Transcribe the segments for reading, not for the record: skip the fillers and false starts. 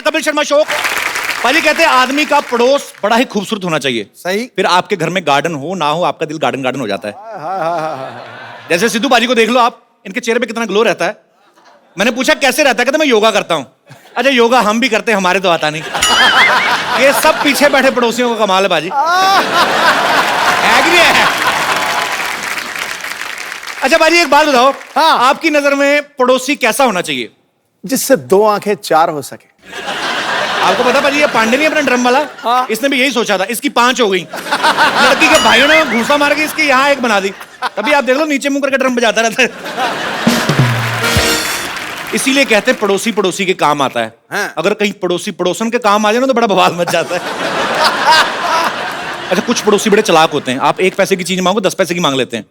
Kapil Sharma show. पाजी कहते हैं आदमी का पड़ोस बड़ा ही खूबसूरत होना चाहिए। सही। फिर आपके घर में गार्डन हो ना हो, आपका दिल गार्डन गार्डन हो जाता है। जैसे सिद्धू पाजी को देख लो आप, इनके चेहरे पे कितना ग्लो रहता है। मैंने पूछा कैसे रहता है, कहते मैं योगा करता हूँ। अच्छा योगा हम भी करते हैं, हमारे तो आता नहीं। ये सब पीछे बैठे पड़ोसियों का कमाल है पाजी। है कि नहीं है? अच्छा बाजी एक बात बताओ, हाँ। आपकी नजर में पड़ोसी कैसा होना चाहिए? जिससे 2 आंखें 4 हो सके। आपको पता पाजी ये पांडे नहीं अपना ड्रम वाला, हाँ। इसने भी यही सोचा था, इसकी 5 हो गई। लड़की के भाइयों ने घूसा मार के इसके यहाँ 1 बना दी। तभी आप देख लो नीचे मुंह करके ड्रम बजाता रहता है। इसीलिए कहते हैं पड़ोसी पड़ोसी के काम आता है। हाँ। अगर कहीं पड़ोसी पड़ोसन के काम आ जाए ना तो बड़ा बवाल मच जाता है। अच्छा कुछ पड़ोसी बड़े चालाक होते हैं, आप 1 पैसे की चीज मांगो 10 पैसे की मांग लेते हैं।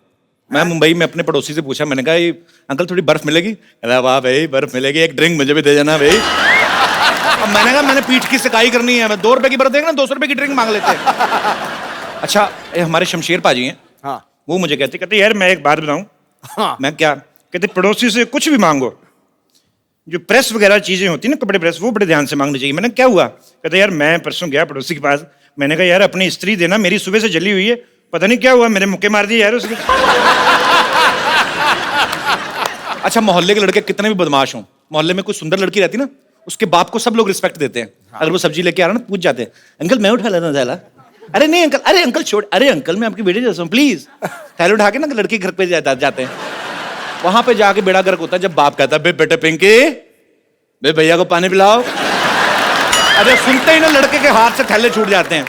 मैं मुंबई में अपने पड़ोसी से पूछा, मैंने कहा ये अंकल थोड़ी बर्फ मिलेगी? अरे वाह भाई बर्फ मिलेगी, एक ड्रिंक मुझे भी दे देना भाई। अब मैंने कहा मैंने पीठ की सिकाई करनी है, मैं 2 रुपए की बर्फ देगा ना 200 रुपए की ड्रिंक मांग लेते हैं। अच्छा ये हमारे शमशेर पाजी हैं, हाँ। वो मुझे कहते यार मैं एक बात बताऊं। हाँ। मैं क्या कहते, पड़ोसी से कुछ भी मांगो, जो प्रेस वगैरह चीजें होती है ना, कपड़े प्रेस, वो बड़े ध्यान से मांगनी चाहिए। मैंने क्या हुआ? कहते यार मैं परसों गया पड़ोसी के पास, मैंने कहा यार अपनी स्त्री देना, मेरी सुबह से जली हुई है, पता नहीं क्या हुआ, मेरे मुक्के मार दिए यार उसने। अच्छा मोहल्ले के लड़के कितने भी बदमाश हों, मोहल्ले में कोई सुंदर लड़की रहती ना, उसके बाप को सब लोग रिस्पेक्ट देते हैं। अगर वो सब्जी लेके आ रहा ना, पूछ जाते हैं अंकल मैं उठा लेता थैला। अरे नहीं अंकल, अरे अंकल छोड़, अरे अंकल मैं आपकी बेटे जैसा हूँ प्लीज। थैला उठा के ना लड़की घर पे जाते हैं। वहां पे जाके बेड़ा गर्क होता है जब बाप कहता है बेटे पिंकी बे भैया को पानी पिलाओ। अरे सुनते ही ना लड़के के हाथ से थैले छूट जाते हैं,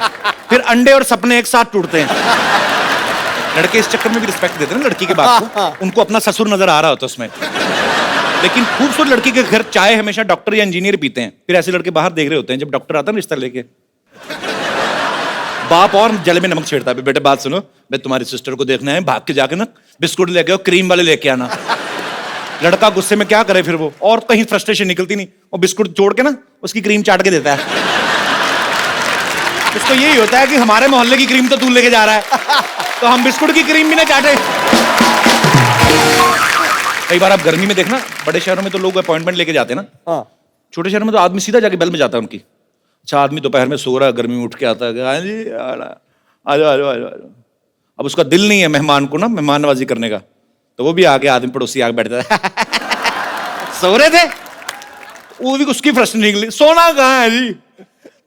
फिर अंडे और सपने एक साथ टूटते हैं। लड़के इस चक्कर में भी रिस्पेक्ट देते हैं ना लड़की के बाप को, उनको अपना ससुर नजर आ रहा होता है उसमें। लेकिन खूबसूरत लड़की के घर चाय हमेशा डॉक्टर या इंजीनियर पीते हैं, फिर ऐसे लड़के बाहर देख रहे होते हैं जब डॉक्टर आता है ना रिश्ता लेके। बाप और जले में नमक छेड़ता है, बेटे बात सुनो, मैं तुम्हारी सिस्टर को देखना है, भाग के जाके ना बिस्कुट लेके आओ, क्रीम वाले लेके आना। लड़का गुस्से में क्या करे फिर वो, और कहीं फ्रस्ट्रेशन निकलती नहीं, वो बिस्कुट जोड़ के ना उसकी क्रीम चाट के देता है। उसको यही होता है कि हमारे मोहल्ले की क्रीम तो तू लेके जा रहा है, तो हम बिस्कुट की क्रीम भी ना चाटे। कई बार आप गर्मी में देखना, बड़े शहरों में तो लोग अपॉइंटमेंट लेके जाते हैं ना, हाँ। छोटे शहरों में तो आदमी सीधा जाके बेल में जाता है उनकी। अच्छा आदमी दोपहर में सो रहा है, गर्मी में उठ के आता है, हाँ जी आ जाओ। अब उसका दिल नहीं है मेहमान को ना मेहमान नवाजी करने का, तो वो भी आके आदमी पड़ोसी आके बैठता है। सो रहे थे, वो भी उसकी प्रश्न निकली, सोना कहाँ है जी?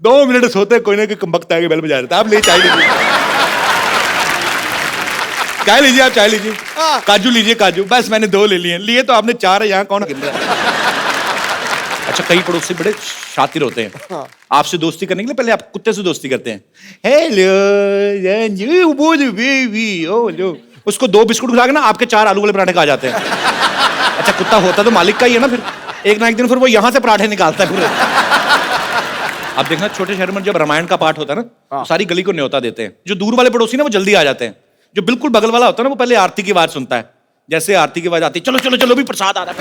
2 मिनट सोते कोई ना कोई कमबख्त आके बेल बजा देता, आप ले चाय लीजिए। क्या लीजिए आप? चाय लीजिए। काजू लीजिए काजू। बस मैंने 2 ले लिए तो आपने 4 है, यहाँ कौन गिन रहा है? अच्छा कई पड़ोसी बड़े शातिर होते हैं, आपसे दोस्ती करने के लिए पहले आप कुत्ते से दोस्ती करते हैं। हेलो बेबी, उसको 2 बिस्कुट खिला के ना आपके 4 आलू वाले पराठे खा जाते हैं। अच्छा कुत्ता होता तो मालिक का ही है ना, फिर एक ना एक दिन फिर वो यहाँ से पराठे निकालता है पूरे। आप देखना छोटे शहर में जब रामायण का पाठ होता है ना, तो सारी गली को न्योता देते हैं। जो दूर वाले पड़ोसी ना वो जल्दी आ जाते हैं, जो बिल्कुल बगल वाला होता है ना वो पहले आरती की आवाज सुनता है। जैसे आरती की आवाज आती है, चलो चलो चलो भी प्रसाद आ रहा है,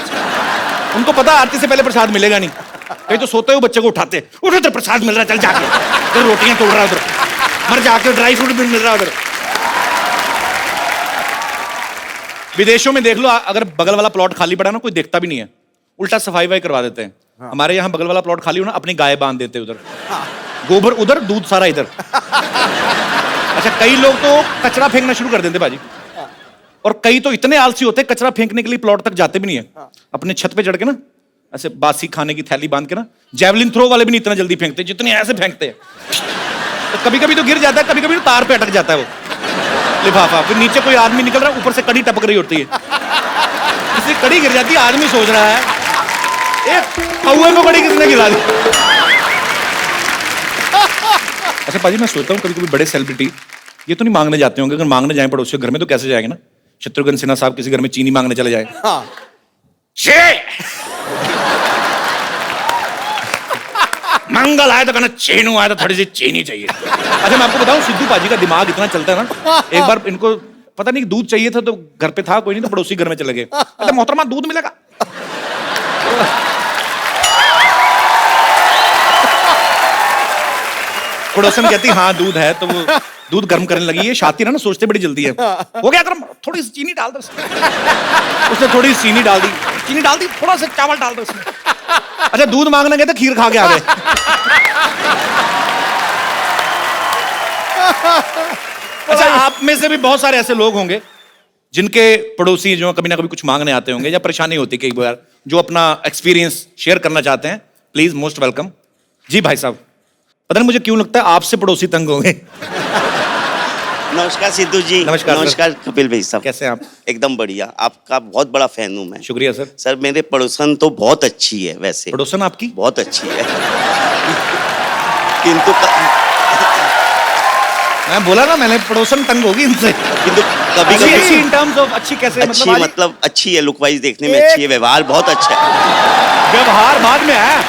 उनको पता आरती से पहले प्रसाद मिलेगा नहीं, कहीं तो सोते हुए बच्चे को उठाते, उठो तो प्रसाद मिल रहा है, चल जाके तो रोटियां तोड़ रहा है उधर, मर जाके ड्राई फ्रूट भी मिल रहा है उधर। विदेशों में देख लो, अगर बगल वाला प्लॉट खाली पड़ा ना कोई देखता भी नहीं है, उल्टा सफाई वफाई करवा देते हैं। हमारे यहाँ बगल वाला प्लॉट खाली हो ना, अपनी गाय बांध देते उधर, गोबर उधर दूध सारा इधर। अच्छा कई लोग तो कचरा फेंकना शुरू कर देते बाजी, और कई तो इतने आलसी होते हैं कचरा फेंकने के लिए प्लॉट तक जाते भी नहीं है, अपने छत पे चढ़ के ना ऐसे बासी खाने की थैली बांध के ना, जेवलिन थ्रो वाले भी नहीं इतना जल्दी फेंकते जितने ऐसे फेंकते हैं। तो कभी कभी तो गिर जाता है, कभी कभी तो तार पे अटक जाता है वो लिफाफा, फिर नीचे कोई आदमी निकल रहा है, ऊपर से कड़ी टपक रही होती है, इसलिए कड़ी गिर जाती है, आदमी सोच रहा है कौए को कड़ी किसने गिरा दी। अच्छा पाजी मैं सोचता हूँ कभी कभी बड़े सेलिब्रिटी ये तो नहीं मांगने जाते होंगे, अगर मांगने जाए पड़ोसियों के घर में तो कैसे जाएंगे ना? शत्रुघ्न सिन्हा साहब किसी घर में चीनी मांगने चले जाए, मंगल आया तो कहना चीनू आया तो थोड़ी सी चीनी चाहिए। अच्छा मैं आपको बताऊं सिद्धू पाजी का दिमाग इतना चलता है ना, एक बार इनको पता नहीं दूध चाहिए था तो घर पे था कोई नहीं, तो पड़ोसी घर में चले गए, अच्छा मोहतरमा दूध मिलेगा? पड़ोसन कहती हाँ दूध है, तो वो दूध गर्म करने लगी है, शातिर है ना सोचते बड़ी जल्दी है, हो गया गर्म, थोड़ी सी चीनी डाल दो उसने थोड़ी सी चीनी डाल दी, थोड़ा सा चावल डाल दो उसमें, अच्छा, दूध मांगने गए थे, खीर खा के आ गए। अच्छा, आप में से भी बहुत सारे ऐसे लोग होंगे जिनके पड़ोसी जो कभी ना कभी कुछ मांगने आते होंगे या परेशानी होती कई बार, जो अपना एक्सपीरियंस शेयर करना चाहते हैं। Please, most welcome. जी भाई साहब, पता नहीं मुझे क्यों लगता है आपसे पड़ोसी तंग होंगे। नमस्कार सिद्धू जी। नमस्कार सर। नमस्कार कपिल भाई साहब। कैसे हैं आप? एकदम बढ़िया, आपका बहुत बड़ा फैन हूँ मैं। शुक्रिया सर। सर मेरे पड़ोसन तो बहुत अच्छी है वैसे। पड़ोसन आपकी बहुत अच्छी है। किंतु मैं बोला ना, मैंने पड़ोसन तंग होगी इनसे। कभी अच्छी कभी इन टर्म्स ऑफ अच्छी कैसे? अच्छी आज मतलब अच्छी है, लुक वाइज देखने में अच्छी है, व्यवहार बहुत अच्छा है। व्यवहार बाद में है।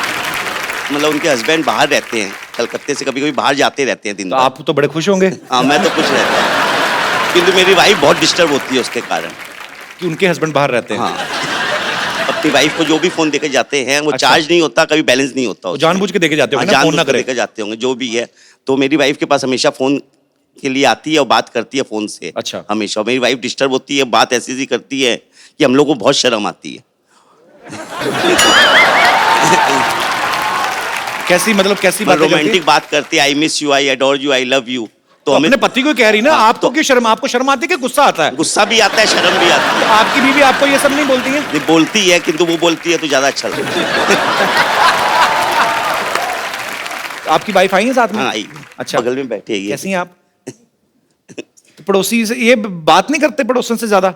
मतलब उनके हस्बैंड बाहर रहते हैं कलकत्ते से, कभी कभी बाहर जाते रहते हैं दिन तो भर। आप तो बड़े खुश होंगे हाँ, मैं तो कुछ रहता हूँ, किंतु मेरी वाइफ बहुत डिस्टर्ब होती है उसके कारण। कि उनके हस्बैंड बाहर रहते हैं। हाँ, अपनी वाइफ को जो भी फोन देके जाते हैं वो अच्छा। चार्ज नहीं होता, कभी बैलेंस नहीं होता वो उसमें। जानबूझ के देके जाते हाँ, होंगे ना, फोन ना जानबूझ के करे। लेकर जाते होंगे जो भी है। तो मेरी वाइफ के पास हमेशा फोन के लिए आती है और बात करती है फोन से। अच्छा। हमेशा मेरी वाइफ डिस्टर्ब होती है, बात ऐसी ऐसी करती है कि हम लोग को बहुत शर्म आती है। कैसी मतलब कैसी बात रोमांटिक बात करती है, I miss you, I adore you, I love you. तो हमें अपने पति को कह रही ना, हाँ, आपको क्यों शर्म? आपको शर्म आती है कि गुस्सा आता है? गुस्सा भी आता है, शर्म भी आती है। आपकी बीवी आपको ये सब नहीं बोलती है? ये बोलती है, किंतु वो बोलती है तो ज्यादा अच्छा लगता है। आपकी वाइफ आई है साथ में? हाँ, आई। अच्छा, बगल में बैठी है ये। कैसी हैं आप? तो पड़ोसी से ये बात नहीं करते पड़ोसन से ज्यादा?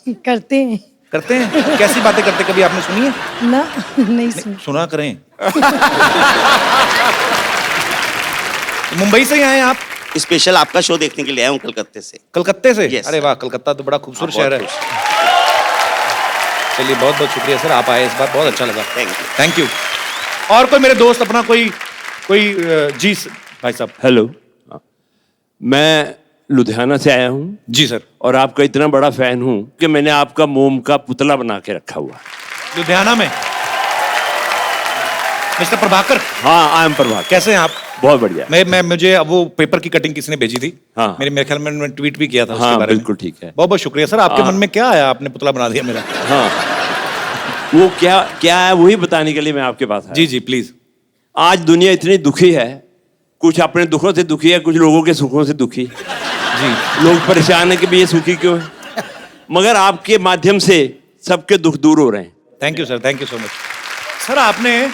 करते हैं करते हैं। कैसी बातें करते, कभी आपने सुनी है? ना, नहीं सुन। सुना करें। मुंबई से ही आए हैं आप? स्पेशल आपका शो देखने के लिए आया हूँ कलकत्ते से। कलकत्ते से? Yes, अरे sir। वाह, कलकत्ता तो बड़ा खूबसूरत हाँ, शहर है। बहुत चलिए, बहुत बहुत शुक्रिया सर, आप आए इस बार, बहुत अच्छा लगा। Thank you। Thank you. और कोई मेरे दोस्त अपना कोई कोई जी भाई साहब। हेलो, मैं लुधियाना से आया हूँ जी सर। और आपका इतना बड़ा फैन हूँ कि मैंने आपका मोम का पुतला बना के रखा हुआ है। लुधियाना में मिस्टर प्रभाकर? हाँ, आई एम प्रभाकर। कैसे हैं आप? बहुत बढ़िया। मैं मुझे अब वो पेपर की कटिंग किसी ने भेजी थी। हाँ। मेरे ख्याल में मैंने ट्वीट भी किया था उसके हाँ, बारे में। बिल्कुल ठीक है। बहुत बहुत शुक्रिया सर। आपके हाँ। मन में क्या आया, आपने पुतला बना दिया मेरा? हाँ, वो क्या क्या है वही बताने के लिए मैं आपके पास आया। जी जी प्लीज। आज दुनिया इतनी दुखी है, कुछ अपने दुखों से दुखी है, कुछ लोगों के सुखों से दुखी। जी, लोग परेशान है कि भी ये सुखी क्यों है, मगर आपके माध्यम से सबके दुख दूर हो रहे हैं। Thank you sir, thank you so much. Sir आपने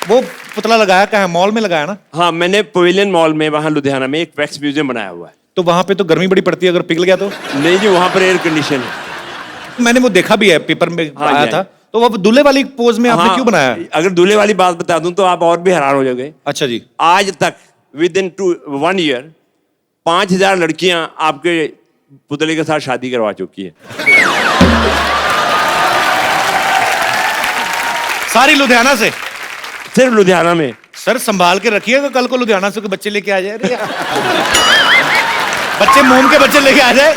वो पुतला लगाया कहाँ है? मॉल में लगाया ना? हाँ, मैंने पवेलियन मॉल में वहाँ लुधियाना में एक वैक्स म्यूजियम बनाया हुआ है। तो वहां पे तो गर्मी बड़ी पड़ती है, अगर पिघल गया तो? नहीं जी, वहाँ पर एयर कंडीशन है। मैंने वो देखा भी है, पेपर में हाँ, आया जी, था। तो वो दूल्हे वाली पोज में आपने हाँ, क्यों बनाया? अगर दूल्हे वाली बात बता दूं तो आप और भी हैरान हो जाओगे। अच्छा जी। आज तक विद इन 1 ईयर 5000 लड़कियां आपके पुतले के साथ शादी करवा चुकी है। सारी लुधियाना से? सिर्फ लुधियाना में। सर संभाल के रखिएगा, कल को लुधियाना से कोई बच्चे लेके आ जाए। अरे बच्चे मोम के बच्चे लेके आ जाए।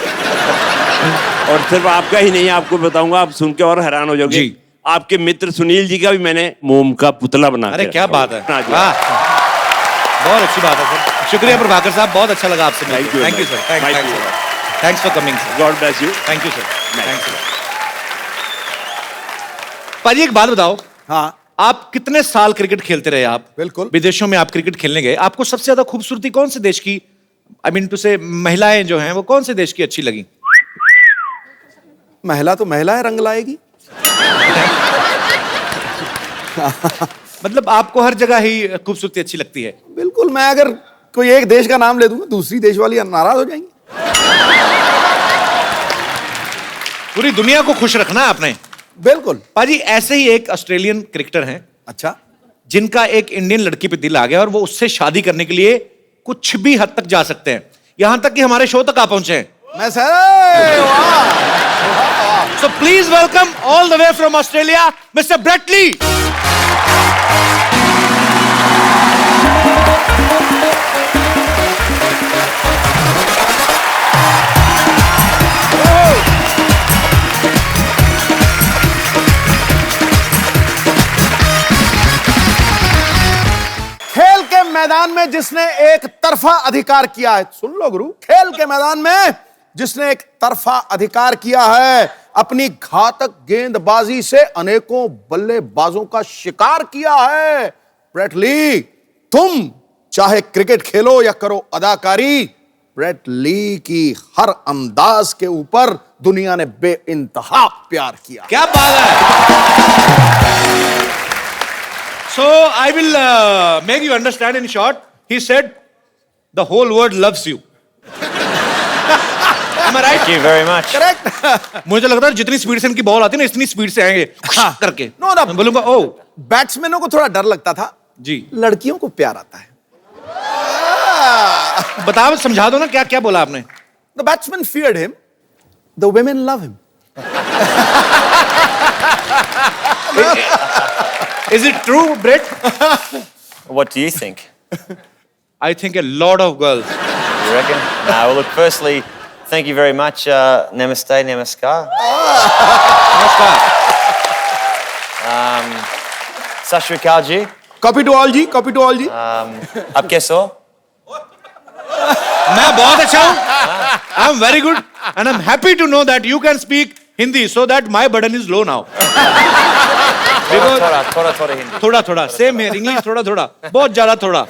और सिर्फ आपका ही नहीं, आपको बताऊंगा, आप सुन के और हैरान हो जाओगे। जी। आपके मित्र सुनील जी का भी मैंने मोम का पुतला बना अरे के क्या रखा बात हुआ है, हाँ जी। वाह, बहुत अच्छी बात है सर। शुक्रिया प्रभाकर साहब, बहुत अच्छा लगा आपसे Thank you, thank you sir, Thank you. Thanks for coming sir. God bless you. Thank you sir, thanks. पाजी एक बात बताओ, हाँ, आप कितने साल क्रिकेट खेलते रहे? आप बिल्कुल। विदेशों में आप क्रिकेट खेलने गए, आपको सबसे ज्यादा खूबसूरती कौन से देश की, आई मीन टू से महिलाएं जो हैं वो कौन से देश की अच्छी लगी? महिला तो महिला है, रंग लाएगी। मतलब आपको हर जगह ही खूबसूरती अच्छी लगती है? बिल्कुल, मैं अगर कोई एक देश का नाम ले दूंगा, दूसरी देश वाली नाराज हो जाएंगी। पूरी दुनिया को खुश रखना है आपने। बिल्कुल। पाजी ऐसे ही एक ऑस्ट्रेलियन क्रिकेटर हैं अच्छा, जिनका एक इंडियन लड़की पे दिल आ गया और वो उससे शादी करने के लिए कुछ भी हद तक जा सकते हैं, यहां तक कि हमारे शो तक आ पहुंचे हैं। मैं सर, वाह। So please welcome all the way from Australia, Mr. Brett Lee. खेल के मैदान में जिसने एक तरफा अधिकार किया है, सुन लो गुरु, खेल के मैदान में जिसने एक तरफा अधिकार किया है, अपनी घातक गेंदबाजी से अनेकों बल्लेबाजों का शिकार किया है। ब्रेट ली, तुम चाहे क्रिकेट खेलो या करो अदाकारी, ब्रेट ली की हर अंदाज के ऊपर दुनिया ने बेइंतहा प्यार किया। क्या बात है। So I will make you understand in short. He said, the whole world loves you. Am I right? Thank you very much. Correct. मुझे लगता है जितनी स्पीड से इनकी बॉल आती है ना, इतनी स्पीड से आएंगे करके। नो ना, मैं बोलूंगा ओ बैट्समैनों को थोड़ा डर लगता था, जी। लड़कियों को प्यार आता है। बताओ, समझा दो ना, क्या क्या बोला आपने? The batsman feared him. The women love him. Is it true, Brett? What do you think? I think a lot of girls. You reckon? No, well, look, firstly, thank you very much. Namaste, namaskar. नमस्कार। Sat Shri Akal ji. Copy to all ji, copy to all ji. Aap kaise ho? मैं बहुत अच्छा हूँ। I am very good and I'm happy to know that you can speak Hindi so that my burden is low now. Thoda Hindi. थोड़ा थोड़ा same है, English थोड़ा थोड़ा, बहुत ज्यादा थोड़ा,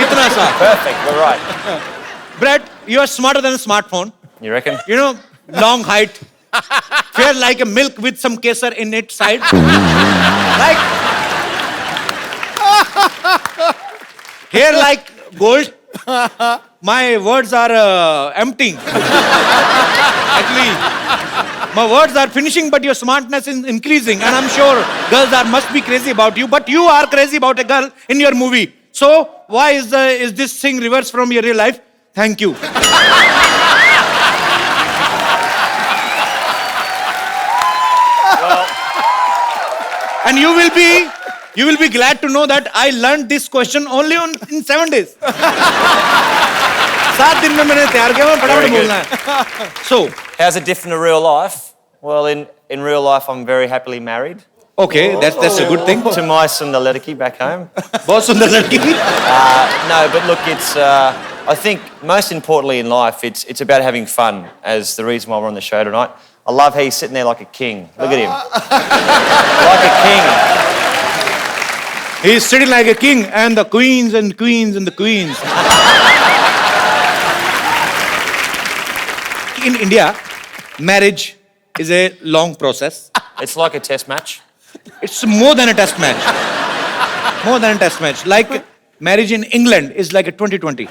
इतना सा। Perfect, we're right. Brett, you are smarter than a smartphone. You reckon? You know, long height, fair like a milk with some kesar in its side. Like hair like gold. My words are emptying. Actually, my words are finishing, but your smartness is increasing, and I'm sure girls must be crazy about you. But you are crazy about a girl in your movie. So why is this thing reversed from your real life? Thank you. And you will be glad to know that I learned this question only in 7 days. 7 दिन में मैंने तैयार किया, मैं फटाफट Very good. बोलना है. So, How's it different to real life? Well, in real life, I'm very happily married okay, that's a good thing. to my Sundar Ledaki back home. बहुत सुंदर लड़की थी. No, but look, it's. I think most importantly in life, it's about having fun. As the reason why we're on the show tonight, I love how he's sitting there like a king. Look at him, like a king. He's sitting like a king, and the queens and queens and the queens. In India, marriage is a long process. It's like a test match. It's more than a test match. More than a test match. Like marriage in England is like a 2020.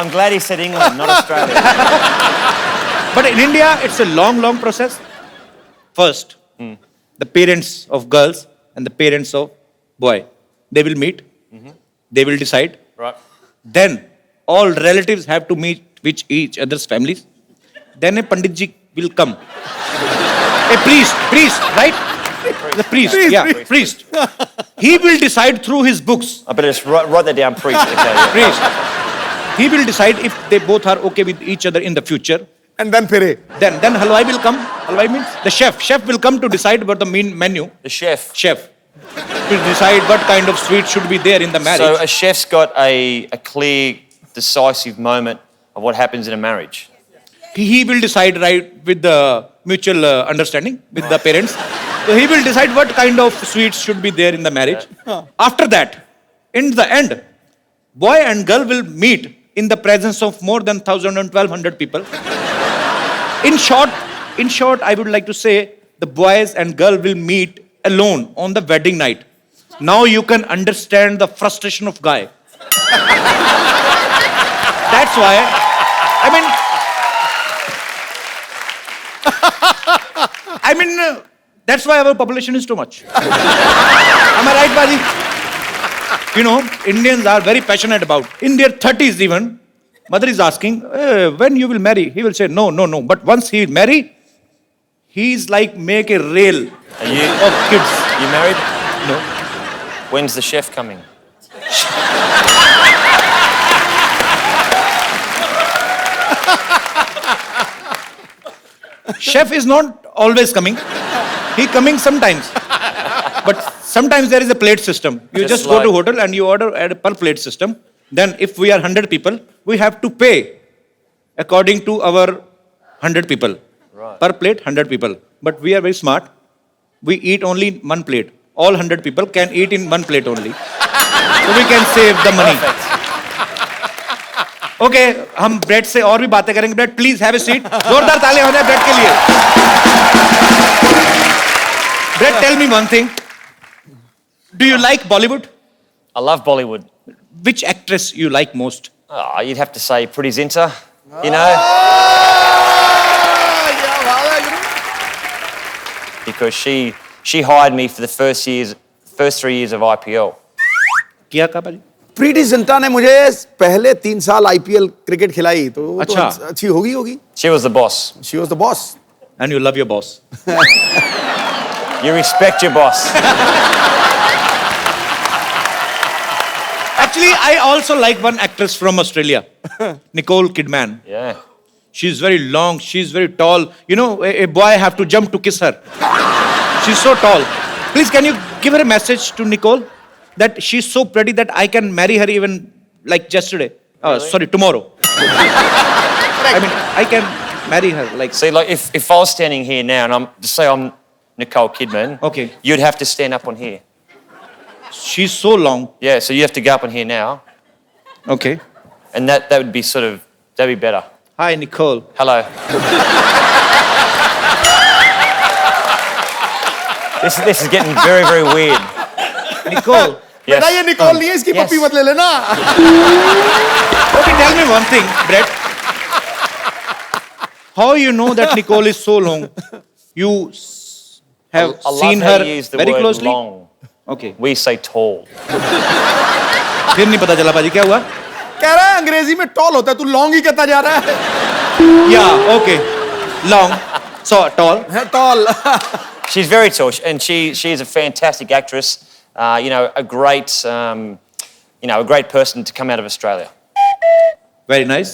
I'm glad he said England, not Australia. But in India, it's a long, long process. First, the parents of girls and the parents of boy, they will meet. They will decide. Right. Then all relatives have to meet with each other's families. Then a Pandit ji will come. A priest, right? The priest, priest. He will decide through his books. I better just write that down, priest. Okay, yeah. Priest. He will decide if they both are okay with each other in the future. And then फिरे। Then halwai will come. Halwai means the chef. Chef will come to decide about the main menu. The chef. Chef will decide what kind of sweet should be there in the marriage. So a chef's got a clear, decisive moment of what happens in a marriage. He will decide right with the mutual understanding with the parents. So he will decide what kind of sweets should be there in the marriage. After that, in the end, boy and girl will meet in the presence of more than 1,000 and 1,200 people. In short, I would like to say the boys and girl will meet alone on the wedding night. Now you can understand the frustration of guy. That's why, that's why our population is too much. Am I right, Baji? You know, Indians are very passionate about. In their 30s even, mother is asking, when you will marry? He will say, no. But once he will marry, he's like make a rail Are you of kids. you married? No. When's the chef coming? Chef is not always coming. He coming sometimes. But sometimes there is a plate system. You just go to like- hotel and you order at a per plate system. Then if we are 100 people, we have to pay according to our 100 people. Per plate, 100 people. But we are very smart. We eat only one plate. All 100 people can eat in one plate only. So we can save the money. Okay, हम Brett से और भी बातें करेंगे. Brett, please have a seat. जोरदार तालियां हो जाए ब्रेड के लिए. Brett, tell me one thing. Do you like Bollywood? I love Bollywood. Which actress you like most? Oh, you'd have to say Pretty Zinta, you know, because she hired me for the first 3 years of IPL. किया का भाई? प्रीति जिंटा ने मुझे पहले 3 साल IPL cricket खिलाई, तो वो तो अच्छा। अच्छी होगी. She was the boss. She was the boss. And you love your boss. You respect your boss. Actually, I also like one actress from Australia, Nicole Kidman. Yeah. She's very long, she's very tall. You know, a boy have to jump to kiss her. She's so tall. Please, can you give her a message to Nicole that she's so pretty that I can marry her even like yesterday? Sorry, tomorrow. I mean, I can marry her like. See, like if I was standing here now and just say I'm Nicole Kidman, Okay. you'd have to stand up on here. She's so long. Yeah, so you have to go up on here now, Okay. and that would be that'd be better. Hi, Nicole. Hello. This is getting very, very weird. Nicole. Yes. बेटा ये Nicol नहीं है, इसकी yes. पप्पी मत ले लेना. Okay, tell me one thing, Brett. How you know that Nicole is so long? You have I love seen how her you use the very word closely? long. Okay. We say tall. फिर नहीं पता चला बाजी क्या हुआ? कह रहा है अंग्रेजी में टॉल होता है, तू लॉन्ग ही कहता जा रहा है. Yeah, okay. Long. So tall. Tall. She's very tall, and she's a fantastic actress. You know, a great a great person to come out of Australia. Very nice.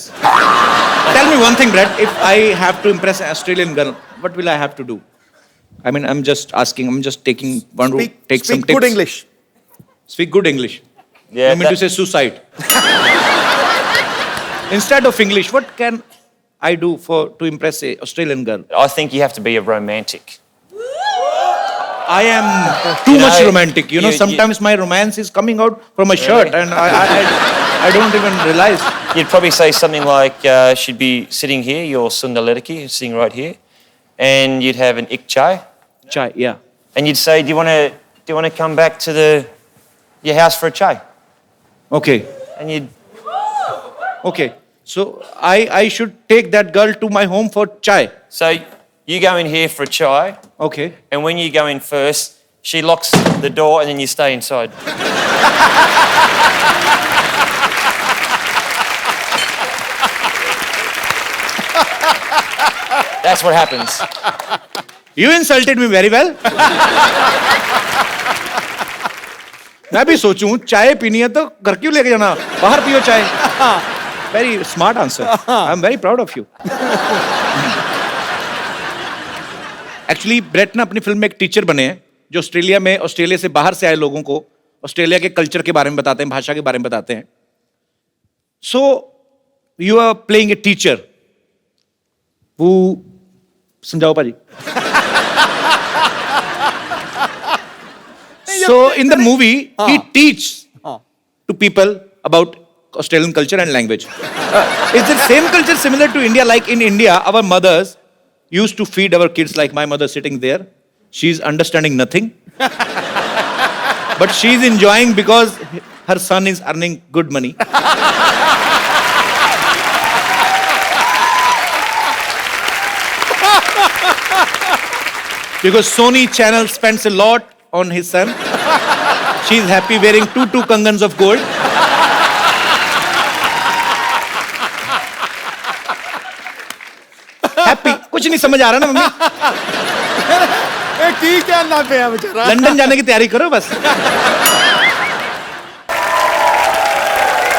Tell me one thing, Brett. If I have to impress an Australian girl, what will I have to do? I mean, I'm just asking. I'm just taking one route. Take some Speak tips. good English. Speak good English. Yeah, You mean to that- say suicide? Instead of English, what can I do to impress a Australian girl? I think you have to be a romantic. I am too You much know, romantic. You know, you- sometimes my romance is coming out from my shirt, and I don't even realize. You'd probably say something like, she'd be sitting here, your Sundalediki, sitting right here, and you'd have an ik chai, Chai, yeah. and you'd say, do you want to come back to your house for a chai? Okay. And you'd Okay. So I should take that girl to my home for chai. so you go in here for a chai, Okay. and when you go in first, she locks the door, and then you stay inside. That's what happens. You insulted me very well. मैं भी सोचूं चाय पीनी है तो घर क्यों लेके जाना, बाहर पियो चाय. Very smart answer. I'm very proud of you. Actually, Brett ना अपनी फिल्म में एक टीचर बने हैं जो ऑस्ट्रेलिया से बाहर से आए लोगों को ऑस्ट्रेलिया के कल्चर के बारे में बताते हैं, भाषा के बारे में बताते हैं. So you are playing a teacher who समझाओ पाजी. So in the movie, he teaches to people about Australian culture and language. Is the same culture similar to India? Like in India, our mothers used to feed our kids like my mother sitting there. She's understanding nothing. But she's enjoying because her son is earning good money. Because Sony Channel spends a lot on his son. She's happy wearing two kangans of gold. Happy. कुछ नहीं समझ आ रहा ना mummy. की क्या ना पे है बेचारा. लंदन जाने की तैयारी करो बस.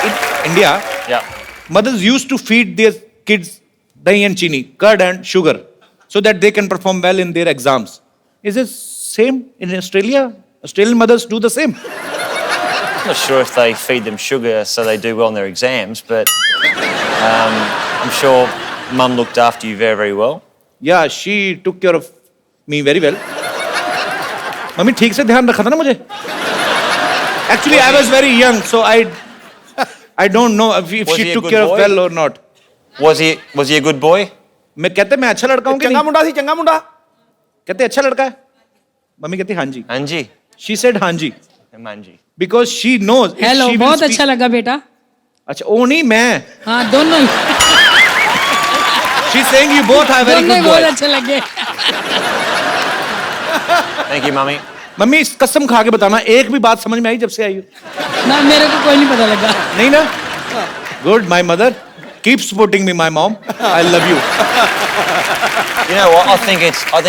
In India, Yeah. mothers used to feed their kids dahi and chini, curd and sugar, so that they can perform well in their exams. Is it same in Australia? Australian mothers do the same. not sure if they feed them sugar so they do well in their exams, but I'm sure Mum looked after you very, very well. Yeah, she took care of me very well. Mummy ठीक से ध्यान रखा था ना मुझे. Actually, I was very young, so I don't know if Was she he a took good care of boy? well or not. Was he a good boy? मैं कहते मैं अच्छा लड़का हूँ कि चंगा नहीं? मुंडा सी चंगा मुंडा. कहते अच्छा लड़का है. मम्मी कहती हाँ जी. Anji? She said हाँ जी. Manji. Because she knows. if hello, she will बहुत speak- अच्छा लगा बेटा. अच्छा वो नहीं मैं. हाँ, दोनों ही She's saying you both are very दोनों ही good बहुत boys. अच्छे लगे. Thank you, Mummy. मम्मी इस कसम खा के बताना एक भी बात समझ में आई जब से आई हो? ना मेरे को कोई नहीं पता लगा. नहीं ना? Good, my mother. Keep supporting me, my mom. I love you. You know what? I think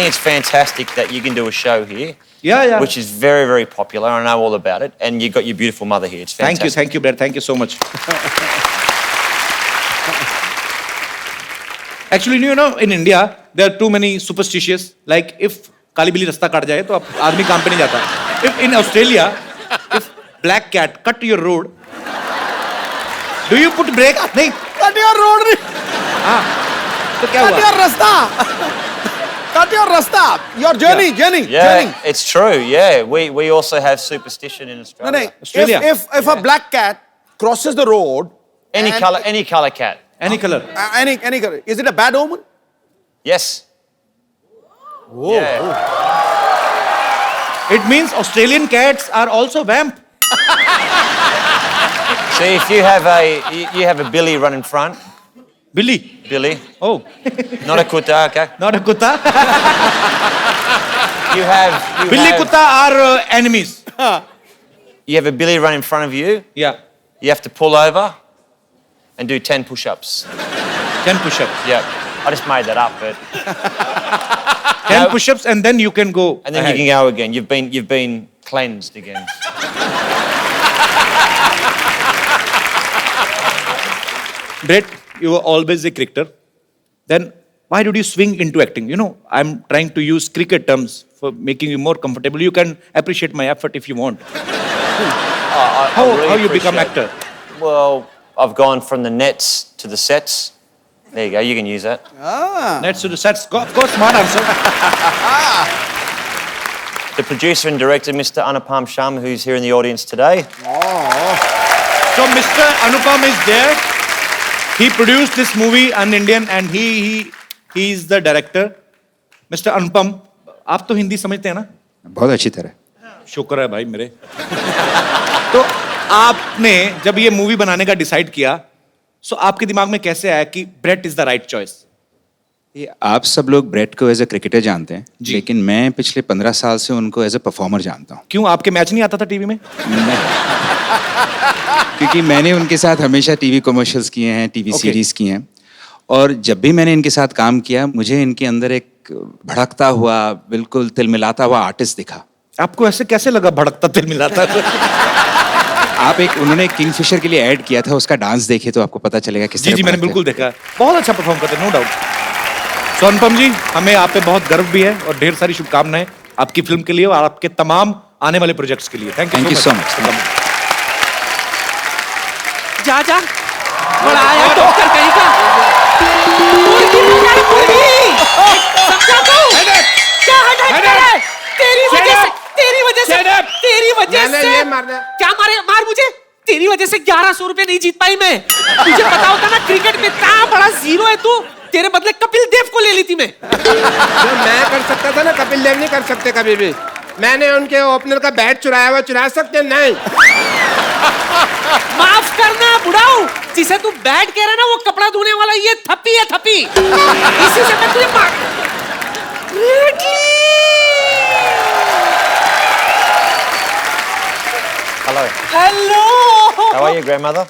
it's fantastic that you can do a show here, Yeah, yeah. which is very, very popular. I know all about it, and you've got your beautiful mother here. It's fantastic. Thank you, brother. Thank you so much. Actually, you know, in India, there are too many superstitious. Like, if काली बिल्ली रास्ता काट जाए तो अब आदमी काम पे नहीं जाता. If in Australia, if black cat cut your road, do you put brake? नहीं. Cut your road. हाँ. तो क्या Cut हुआ? your rasta. Cut your rasta. Your journey. Yeah, it's true. Yeah, we also have superstition in No, Australia. no. Australia. If a black cat crosses the road, Any and- color cat. Any color. any color, is it a bad omen? Yes. Yeah. It means Australian cats are also vamp. See, if you have a billy run in front, Billy. Billy, Oh, not a kutta, okay? not a kutta. You have Billy kutta are enemies. you have a billy run in front of you. Yeah. You have to pull over and do 10 push-ups. 10 push-ups. Yeah, I just made that up, but 10 No. push-ups and then you can go. and then ahead. you can go again. You've been cleansed again. Brett, you were always a cricketer. Then why did you swing into acting? You know, I'm trying to use cricket terms for making you more comfortable. You can appreciate my effort if you want. I How really you become appreciate actor? it. Well, I've gone from the nets to the sets. There you go. You can use that. Let's do the sets. Of course, smart answer. The producer and director, Mr. Anupam Sharma, who's here in the audience today. So Mr. Anupam is there. He produced this movie, An Indian, and he is the director. Mr. Anupam, आप तो हिंदी समझते हैं ना? बहुत अच्छी तरह. शुक्र है भाई मेरे. तो आपने जब ये मूवी बनाने का डिसाइड किया, सो आपके दिमाग में कैसे आया कि Brett is the right choice? ये आप सब लोग ब्रेट को एज ए क्रिकेटर जानते हैं, जी. लेकिन मैं पिछले 15 साल से उनको एज ए परफॉर्मर जानता हूँ. क्यों आपके मैच नहीं आता था टीवी में? क्योंकि मैंने उनके साथ हमेशा टीवी कमर्शियल्स किए हैं, टीवी Okay. सीरीज किए हैं, और जब भी मैंने इनके साथ काम किया मुझे इनके अंदर एक भड़कता हुआ, बिल्कुल तिलमिलाता हुआ आर्टिस्ट दिखा. आपको ऐसे कैसे लगा भड़कता तिल मिलाता? आप उन्होंने किंगफिशर के लिए ऐड किया था, उसका डांस देखिए तो आपको पता चलेगा किस जी तरह जी मैंने भड़कते बिल्कुल देखा. बहुत अच्छा परफॉर्म करते हैं, नो डाउट. सो अनुपम जी, हमें आप पे बहुत गर्व भी है और ढेर सारी शुभकामनाएं आपकी फिल्म के लिए और आपके तमाम आने वाले प्रोजेक्ट्स के लिए. Thank Thank you so much. जा जा बड़ा आया डॉक्टर कहीं का मुर्गी बना मुर्गी समझा तू क्या हेडेक है तेरी वजह से क्या मार मुझे तेरी वजह से 1100 रुपए नहीं जीत पाई मैं. तुझे पता होता ना क्रिकेट में इतना बड़ा जीरो है तू, तेरे बदले कपिल देव को ले ली थी मैं. जो मैं कर सकता था ना कपिल देव नहीं कर सकते कभी भी. मैंने उनके ओपनर का बैट चुराया हुआ, चुरा सकते नहीं. माफ करना बुढ़ाऊ, जिसे तू बैट कह रहा है ना वो कपड़ा धोने वाला ये थप्पी है थप्पी. इसी से मैं तुझे मार. Hello. Hello. How are you, grandmother?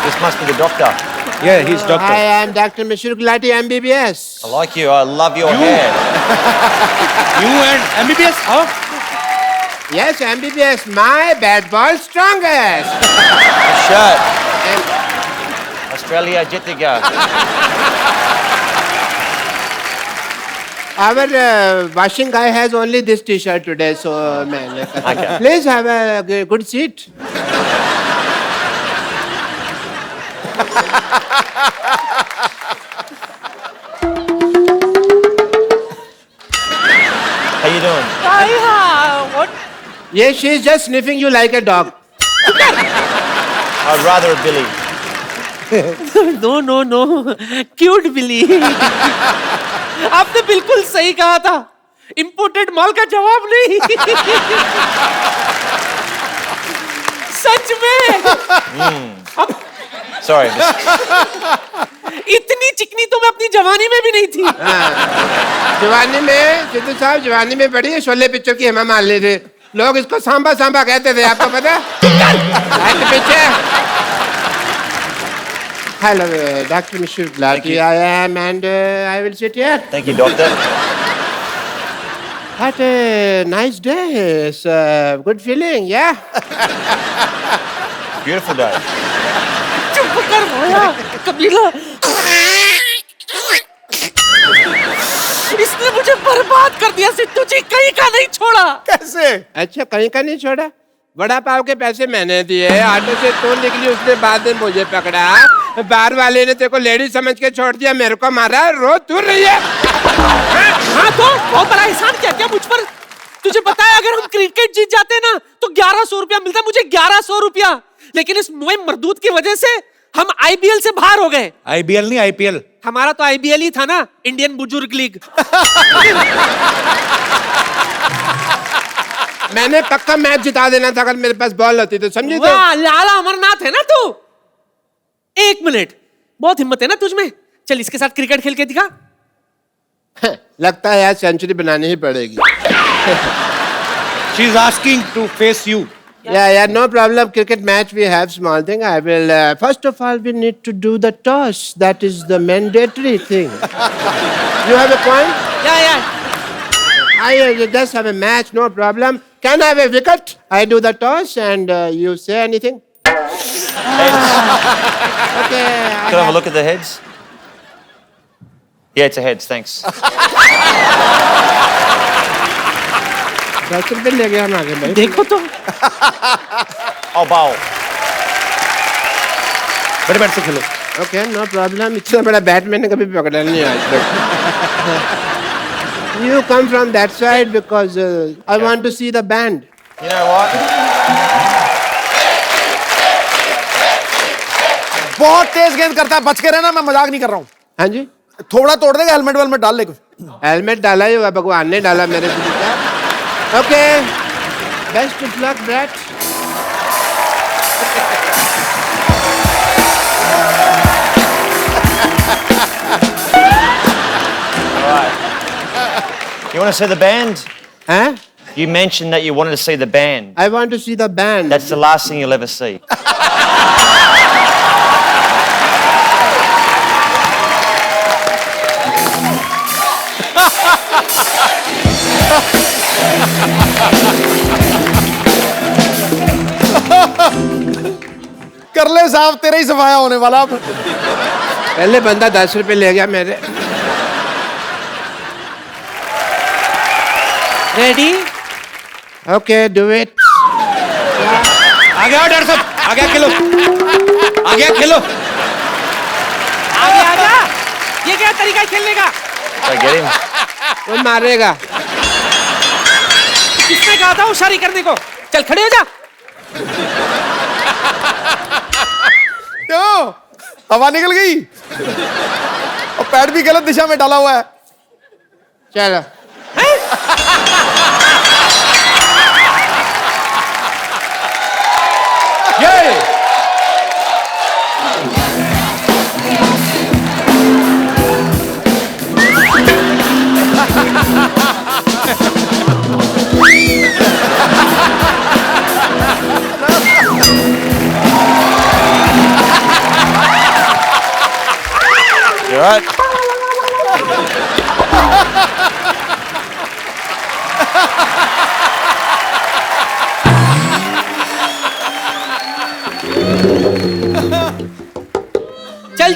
This must be the doctor. Yeah, he's doctor. I am Dr. Mishra Gulati, MBBS. I like you. I love your hair. You and MBBS? How? Yes, MBBS, my bad ball strongest. Shirt. Australia, Jittiga. Our washing guy has only this T-shirt today, so मैंने कहा, Okay. please have a good seat. How you doing? What? Yeah, she's just sniffing you like a dog. I'd rather a Billy. No. Cute Billy. आपने बिल्कुल सही कहा था। Imported माल का जवाब नहीं। सच में। Sorry. Just, इतनी चिकनी तो मैं अपनी जवानी में भी नहीं थी। जवानी में सिद्धू साहब जवानी में बड़ी है, शोले पिक्चर की हेमा मालिनी थे, लोग इसको सांबा सांबा कहते थे, आपको पता है? पीछे hello doctor Mishra, glad to I am and I will sit here. thank you, doctor. What a nice day. It's a good feeling, yeah. Beautiful day. चुप कर भोया, कबीला। इसने मुझे बर्बाद कर दिया सिद्धू जी, कहीं का नहीं छोड़ा। कैसे? अच्छा, कहीं का नहीं छोड़ा? बड़ा पाव के पैसे मैंने दिए, ऑटो से तू निकली, उसने बाद में मुझे पकड़ा, बार वाले ने तेरे को लेडी समझ के छोड़ दिया, मेरे को मारा, रो तू रही है। हाँ तो बहुत बड़ा एहसान किया क्या मुझ पर? तुझे पता है अगर हम क्रिकेट जीत जाते ना तो 1100 रुपया मिलता, मुझे 1100 रुपया, लेकिन इस मोए मरदूत की वजह से हम आईबीएल से बाहर हो गए। आईबीएल नहीं, आईपीएल। हमारा तो आईबीएल ही था ना, इंडियन बुजुर्ग लीग। मैंने पक्का मैच जिता देना था अगर मेरे पास बॉल होती तो, समझी? तो वाह, लाला अमरनाथ है ना तू। एक मिनट, बहुत हिम्मत है ना तुझ में, चल इसके साथ क्रिकेट खेल के दिखा। लगता है यार सेंचुरी बनानी ही पड़ेगी। She is asking to face you. Yeah, no problem. Cricket match, we have small thing. I will, first of all, we need to do the toss. That is the mandatory thing. You have a point? Yeah. I just have a match, no problem. Can I have a wicket? I do the toss and you say anything? Heads. Okay. Can I have a look at the heads? Yeah, it's a heads, thanks. 10 रुपये ले गया हम आगे भाई। देखो तो I'll bowl. बड़े bat से खेलो। Okay, no problem. इतना बड़ा बैट मैंने कभी पकड़ा नहीं आज तक। You come from that side because I want to see the band. You know what? बहुत तेज गेंद करता है, बच के रहना, मैं मजाक नहीं कर रहा हूँ। हाँ जी? थोड़ा तोड़ देगा, हेलमेट वेलमेट डाल ले कुछ। हेलमेट डाला ही हुआ, भगवान ने डाला मेरे को। Okay, best of luck brat. You want to see the band? Huh? You mentioned that you wanted to see the band. I want to see the band. That's the last thing you'll ever see. कर ले साहब, तेरा ही सफाया होने वाला अब। पहले बंदा 10 रुपए ले गया मेरे। रेडी? Okay, do it. आ गया डर सब, आ गया खेलो, आ गया खेलो। आजा, ये क्या तरीका है खेलने का? Did I get him? वो मारेगा। किसने कहा था होशियारी करने को? चल खड़े हो जा। क्यों? हवा निकल गई और पैड भी गलत दिशा में डाला हुआ है। चलो। ये You alright?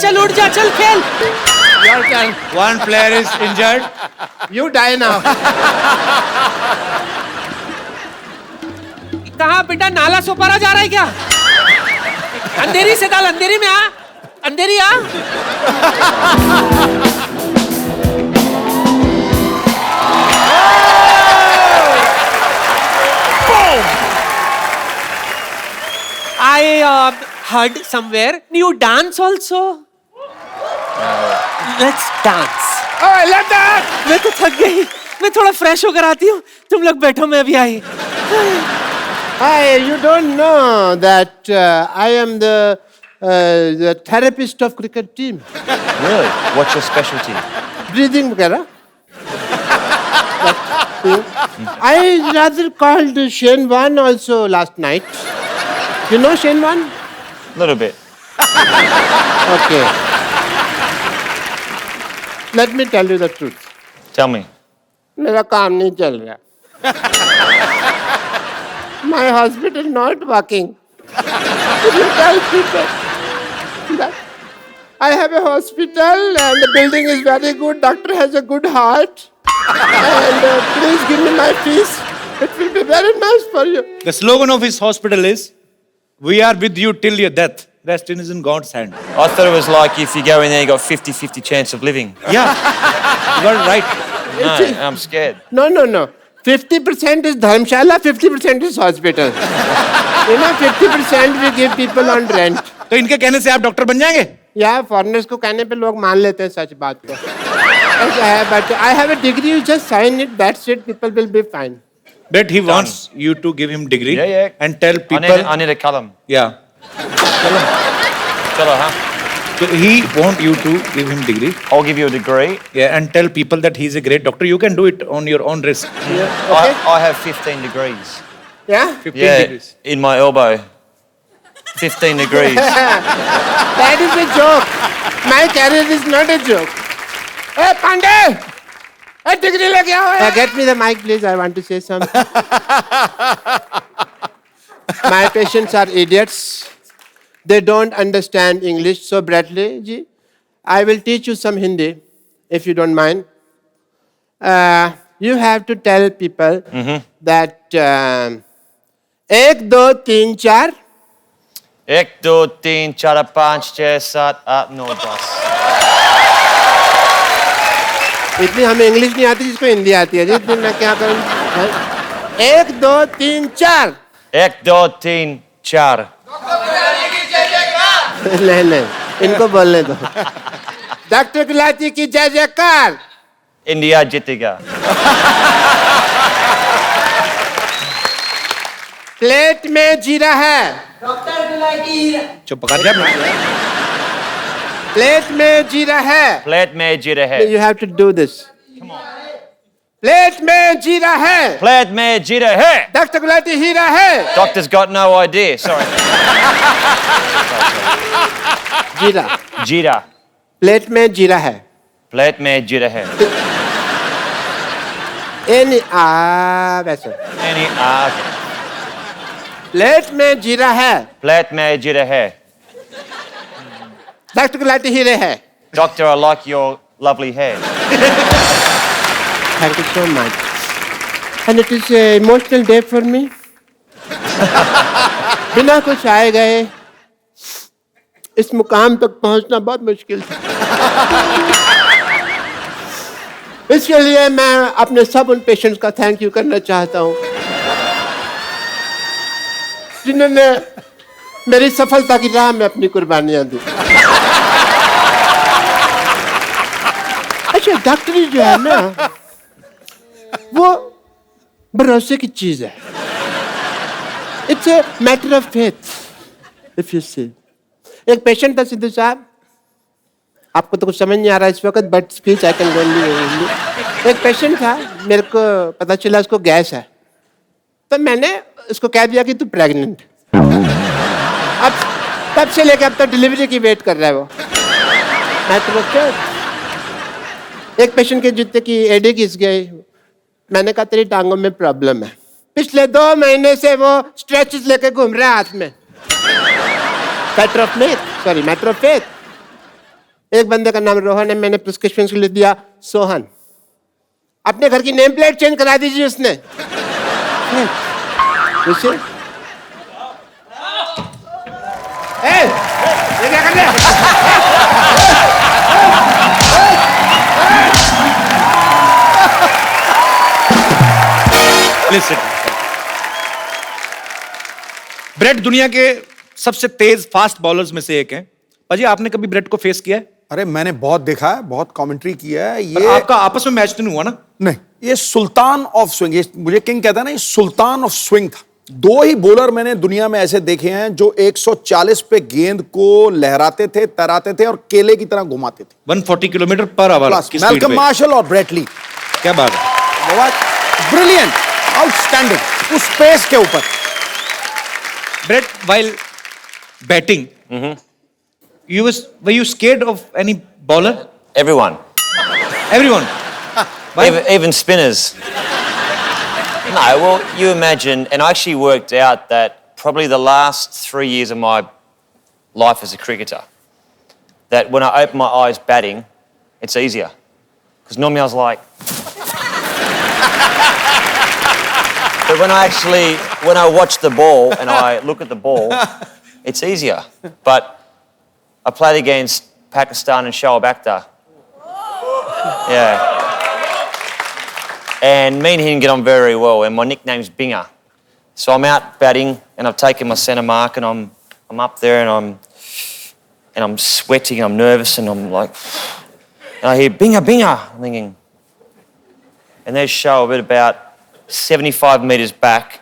चल उठ जा, चल खेल। Your turn. One player is injured. You die now. कहाँ बेटा नाला सोपारा जा रहा है क्या? अंधेरी से डाल, अंधेरी में आ, अंधेरी आ. I heard somewhere you dance also. Let's dance. Oh, I love that. मैं तो थक गई, मैं थोड़ा फ्रेश होकर आती हूँ. तुम लोग बैठो, मैं अभी आई. Hi, you don't know that I am the therapist of cricket team. Really? What's your specialty? Breathing वगैरह. I rather called Shane Warne also last night. You know Shane Warne? A little bit. Okay. Let me tell you the truth. Tell me. मेरा काम नहीं चल रहा. My hospital not working. You tell people that I have a hospital and the building is very good. Doctor has a good heart. And please give me my fees. It will be very nice for you. The slogan of his hospital is, "We are with you till your death. Rest is in God's hand." I thought it was like if you go in there, you got 50-50 chance of living. Yeah, you got it right. No, I'm scared. No. 50% is Dharmshala, 50% is hospital. You know, 50% we give people on rent. तो इनके कहने से आप doctor बन जाएंगे? या foreigners को कहने पे लोग मान लेते हैं सच बात को. ऐसा है, but I have a degree, you just sign it, that's it, people will be fine. But he wants you to give him degree Yeah. and tell people. I need a column. Yeah. Chalo, huh? So he want you to give him degree. I'll give you a degree. Yeah, and tell people that he's a great doctor. You can do it on your own risk. Okay? I have 15 degrees. Yeah? 15 degrees. In my elbow. 15 degrees. That is a joke. My career is not a joke. Hey, Pandey! Hey, degree लेके आओ. Get me the mic, please. I want to say something. My patients are idiots. They don't understand English. So, Bradley ji, I will teach you some Hindi, if you don't mind. You have to tell people that 1, 2, 3, 4. 1, 2, 3, 4, 5, 6, 7, 8, 9, 10. इतनी हमें English नहीं आती जिसको हिंदी आती है. जिस दिन मैं क्या करूँ? 1, 2, 3, 4. 1, 2, 3, 4. नहीं, इनको बोलने दो. डॉक्टर गुलाटी की जय जयकार. India जीतेगा. प्लेट में जीरा है. चुप कर जा. प्लेट में जीरा है. Plate में जीरा है. You have to do this. Plate में जीरा है. Plate में जीरा है. डॉक्टर गुलाटी हीरा है. Doctor's got no idea. Sorry. जीरा. जीरा. प्लेट में जीरा है. Plate में जीरा है. वैसे. Okay. प्लेट में जीरा है. Plate में जीरा है. डॉक्टर गुलाटी हीरे है. Doctor, I like your lovely hair. Thank you so much. And it is an emotional day for me. बिना कुछ आए गए इस मुकाम तक पहुंचना बहुत मुश्किल था. इसके लिए मैं अपने सब उन पेशेंट्स का थैंक यू करना चाहता हूं जिन्होंने मेरी सफलता की राह में अपनी कुर्बानियां दी. अच्छा, डॉक्टरी जो है ना वो भरोसे की चीज है. It's a matter of faith if you see. एक पेशेंट था सिद्धू साहब, आपको तो कुछ समझ नहीं आ रहा इस वक्त, but speech I can only. एक पेशेंट था, मेरे को पता चला उसको गैस है, तो मैंने उसको कह दिया कि तू प्रेग्नेंट. अब तब से लेकर अब तक डिलीवरी की वेट कर रहा है वो. Matter of faith. एक पेशेंट के जूते की एडी घिस गई. मैंने कहा तेरी टांगों में प्रॉब्लम है. पिछले 2 महीने से वो स्ट्रेचेस लेके घूम रहा है हाथ में. Matter of faith. एक बंदे का नाम रोहन है, मैंने प्रिस्क्रिप्शन के लिए दिया सोहन। अपने घर की नेम प्लेट चेंज करा दीजिए उसने। पूछिए। ये क्या कर रहे हैं? Please sit. ब्रेट दुनिया के सबसे तेज फास्ट बॉलर्स में से एक हैं। पाजी आपने कभी ब्रेट को फेस किया है? अरे मैंने बहुत देखा है, बहुत कमेंट्री किया है। पर ये आपका आपस में मैच तो नहीं हुआ ना? नहीं, ये सुल्तान ऑफ स्विंग, ये मुझे किंग कहता है ना, ये सुल्तान ऑफ स्विंग था। दो ही बॉलर मैंने दुनिया में ऐसे देखे हैं जो 140 पे गेंद को लहराते थे, तराते थे और केले की तरह घुमाते थे। 140 किलोमीटर पर आवर की स्पीड मैल्कम पे। मार्शल और ब्रेट ली। क्या बात है? ब्रिलियंट, आउटस्टैंडिंग उस पेस के ऊपर। Brett, while batting, were you scared of any bowler? Everyone. Everyone. Why? Even spinners. No, well, you imagine, and I actually worked out that probably the last 3 years of my life as a cricketer, that when I open my eyes batting, it's easier. Because normally I was like... But when I watch the ball and I look at the ball, it's easier. But I played against Pakistan and Shoaib Akhtar. Yeah. And me and him get on very well, and my nickname's Binger. So I'm out batting, and I've taken my centre mark, and I'm up there, and I'm sweating, and I'm nervous, and I'm like, and I hear Binger, Binger. I'm thinking, and there's Shoaib at about 75 metres back.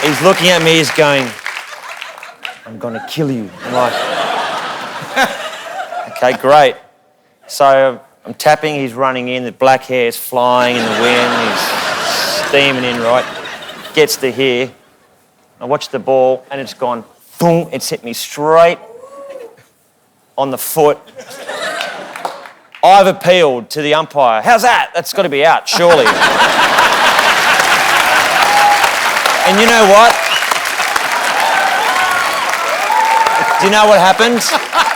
He's looking at me, he's going, I'm gonna kill you. I'm like, okay, great. So I'm tapping, he's running in, the black hair is flying in the wind, he's steaming in, right? Gets to here. I watch the ball and it's gone, boom, it's hit me straight on the foot. I've appealed to the umpire. How's that? That's got to be out, surely. And you know what? Do you know what happened?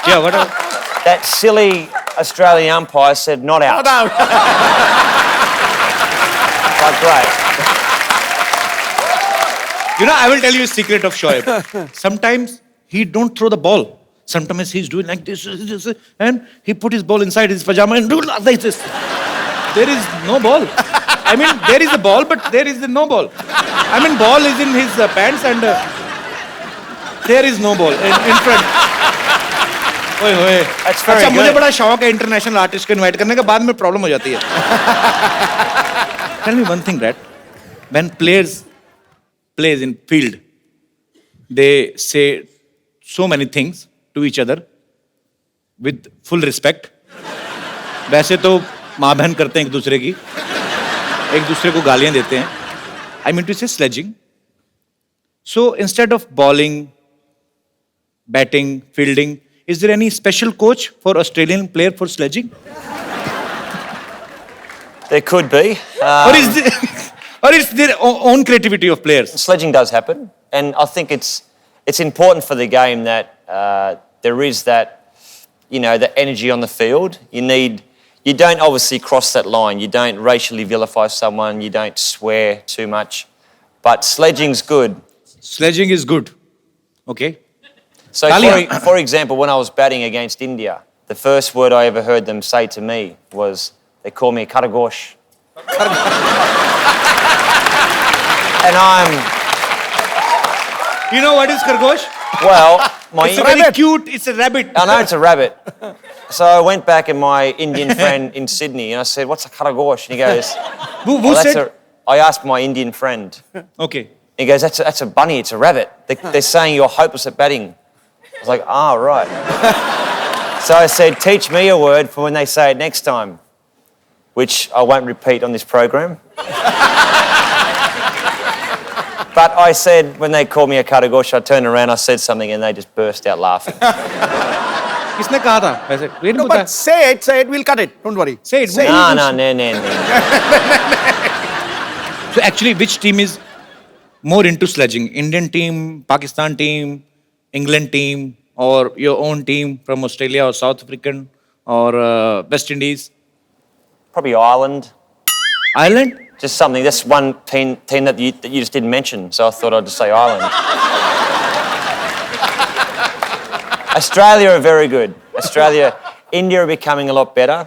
Yeah, what? That silly Australian umpire said not out. Not out. Like, great. You know, I will tell you a secret of Shoaib. Sometimes he don't throw the ball. Sometimes he's doing like this, and he put his ball inside his pajama and do like this. There is no ball. I mean, there is a ball, but there is no ball. I mean, ball is in his pants and there is no ball in front. ओए होए। That's very अच्छा, मुझे good. बड़ा शौक है international artist को invite करने का, बाद में प्रॉब्लम हो जाती है। Tell me one thing, Brett. When players plays in field, they say so many things to each other with full respect. वैसे तो माँ बहन करते हैं एक दूसरे की, एक दूसरे को गालियां देते हैं. I mean to say sledging. So instead of bowling, batting, fielding, is there any special coach for Australian player for sledging? There could be. Or is their own creativity of players? Sledging does happen, and I think it's important for the game that there is that, the energy on the field. You don't obviously cross that line. You don't racially vilify someone. You don't swear too much. But sledging's good. Sledging is good. Okay. So, for example, when I was batting against India, the first word I ever heard them say to me was, they call me Karagosh. And You know what is Khargosh? It's a very cute, it's a rabbit. I know it's a rabbit. So I went back and my Indian friend in Sydney and I said, what's a Karagosh? And he goes, Who said? I asked my Indian friend. Okay. He goes, that's a bunny, it's a rabbit. They're saying you're hopeless at batting. I was like, right. So I said, teach me a word for when they say it next time, which I won't repeat on this program. But I said, when they called me a Karagosh, I turned around, I said something, and they just burst out laughing. किसने कहा था वैसे? No, but say it, we'll cut it. Don't worry. Say it. No. So actually, which team is more into sledging? Indian team, Pakistan team, England team or your own team from Australia or South African or West Indies? Probably Ireland. Ireland? Just something. That's one team that you just didn't mention, so I thought I'd just say Ireland. Australia are very good. Australia, India are becoming a lot better.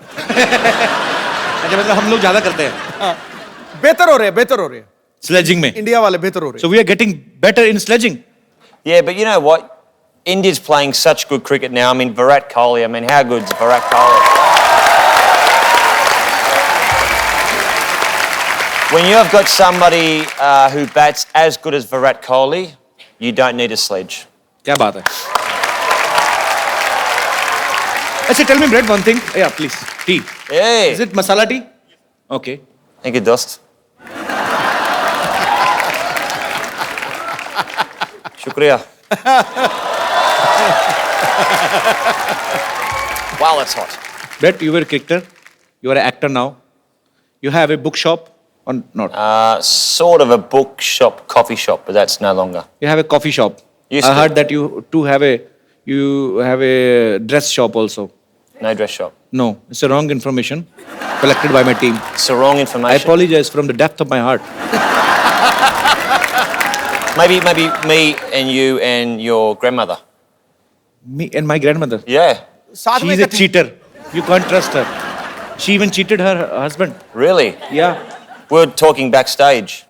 अच्छा मतलब हम लोग ज्यादा करते हैं बेहतर हो रहे हैं स्लेजिंग में. इंडिया वाले बेहतर हो रहे So we are getting better in sledging. Yeah, but you know what? India's playing such good cricket now. I mean, Virat Kohli. I mean, how good's Virat Kohli? When you have got somebody who bats as good as Virat Kohli, you don't need a sledge. क्या बात है? अच्छा, tell me, Brett, one thing. Yeah, please. Tea. Hey. Is it masala tea? Okay. Thank you, Dost. Shukriya. Wow, that's hot. Brett, you were a cricketer. You are an actor now. You have a bookshop or not? Sort of a bookshop, coffee shop, but that's no longer. You have a coffee shop. Used I to. heard that you have a dress shop also. No dress shop. No, it's a wrong information collected by my team. It's the wrong I information. apologize from the depth of my heart. Maybe me and you and your grandmother. Me and my grandmother. Yeah. साथ में She's a कथी- cheater. You can't trust her. She even cheated her husband. Really? Yeah. We're talking backstage.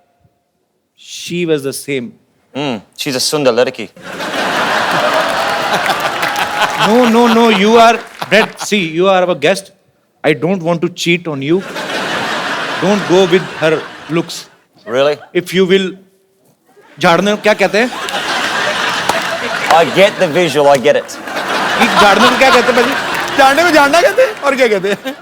She was the same. She's a Sundar Ledaki. No. You are, Brett, see, you are our guest. I don't want to cheat on you. Don't go with her looks. Really? If you will, झाड़ने को क्या कहते हैं? I get the visual, I get it. कि झाड़ने को क्या कहते हैं भाजी? जानने में जानना कहते हैं और क्या कहते हैं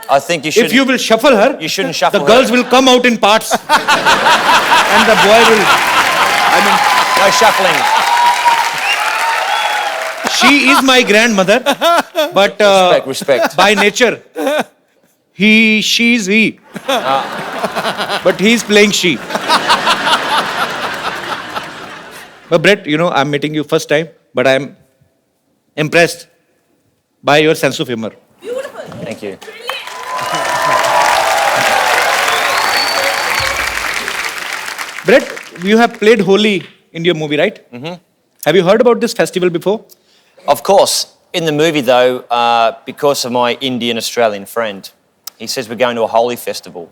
I think you should. If you will shuffle her, You shouldn't shuffle the her. girls will come out in parts, and the boy will. I mean, No shuffling. she is my grandmother, but Respect. by nature, she is he. But he is playing she. But Brett, you know, I'm meeting you first time, but I'm impressed by your sense of humor. Thank you. Brett, you have played Holi in your movie, right? Mm-hmm. Have you heard about this festival before? Of course. In the movie, though, because of my Indian Australian friend, he says we're going to a Holi festival.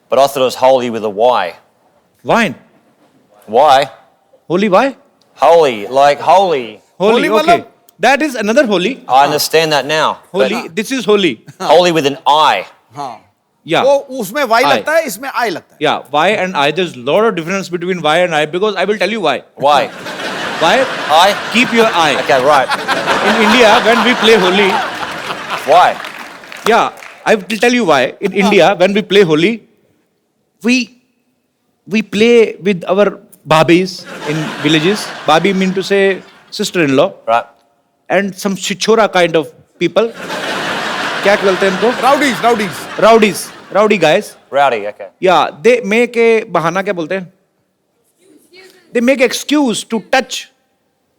But I thought it was Holi with a Y. Wine. Why? Holi, why? Holy, like holy. Holy, Holi okay. matlab? That is another Holi. I understand that now. but Holi, this is Holi. Holy with an I. हाँ Yeah. वो उसमें Y I. लगता है इसमें आई लगता है Yeah, Y and I. There's a lot of difference between Y and I because I will tell you why. Why? Why? I? Keep your eye. Okay, right. In India, when we play Holi, Why? yeah, I will tell you why. In India, when we play Holi, we play with our babis in villages. Babi mean to say sister-in-law Right. and some chichora kind of people. क्या बोलते हैं इनको? Rowdies Rowdy guys. Rowdy, okay. Yeah, they make a bahana क्या बोलते हैं? They make excuse to touch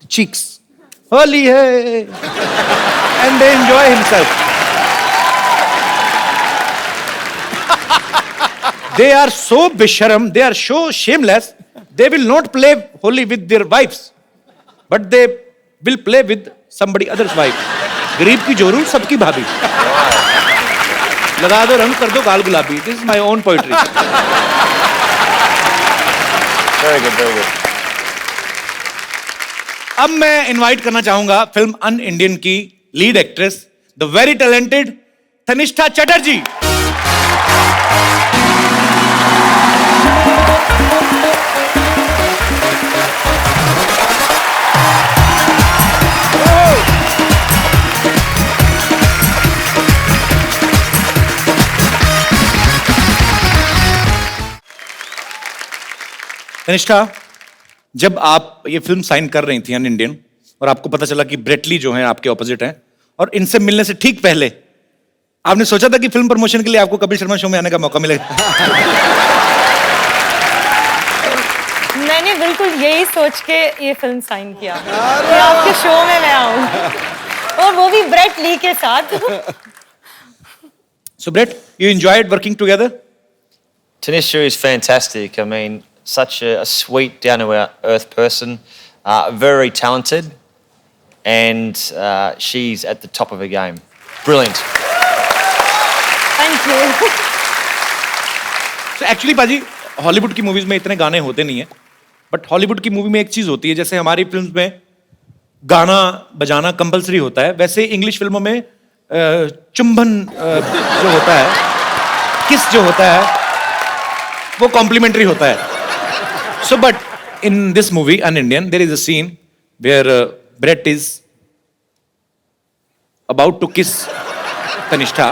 cheeks. Holi hai, and they enjoy himself. They are so bisharam, they are so shameless. They will not play Holi with their wives, but they will play with somebody else's wife. गरीब की जोरू सबकी भाभी. लगा दो रंग कर दो गाल गुलाबी. This is my own poetry. Very good, very good. अब मैं इनवाइट करना चाहूंगा फिल्म अन इंडियन की lead actress the very talented Tanishtha Chatterjee. Tanishtha, जब आप ये फिल्म साइन कर रही थी अन इंडियन और आपको पता चला कि ब्रेटली जो है आपके ऑपोजिट हैं और इनसे मिलने से ठीक पहले आपने सोचा था कि फिल्म प्रमोशन के लिए आपको कपिल शर्मा शो में आने का मौका मिलेगा? मैंने बिल्कुल यही सोच के ये फिल्म साइन किया कि आपके शो में मैं आऊँ, और वो भी ब्रेट ली के साथ। So Brett, you enjoyed working together? Tanisha is fantastic. I mean, such a sweet, down-to-earth person, very talented, and she's at the top of her game. Brilliant. Thank you. So actually पाजी Hollywood की movies में इतने गाने होते नहीं है, but Hollywood की movie में एक चीज होती है, जैसे हमारी फिल्म्स में गाना बजाना कंपलसरी होता है, वैसे इंग्लिश फिल्मों में चुंबन जो होता है, किस जो होता है, वो कॉम्प्लीमेंट्री होता है। So but in this movie UnIndian there is a scene where Brett is about to kiss Tannishtha,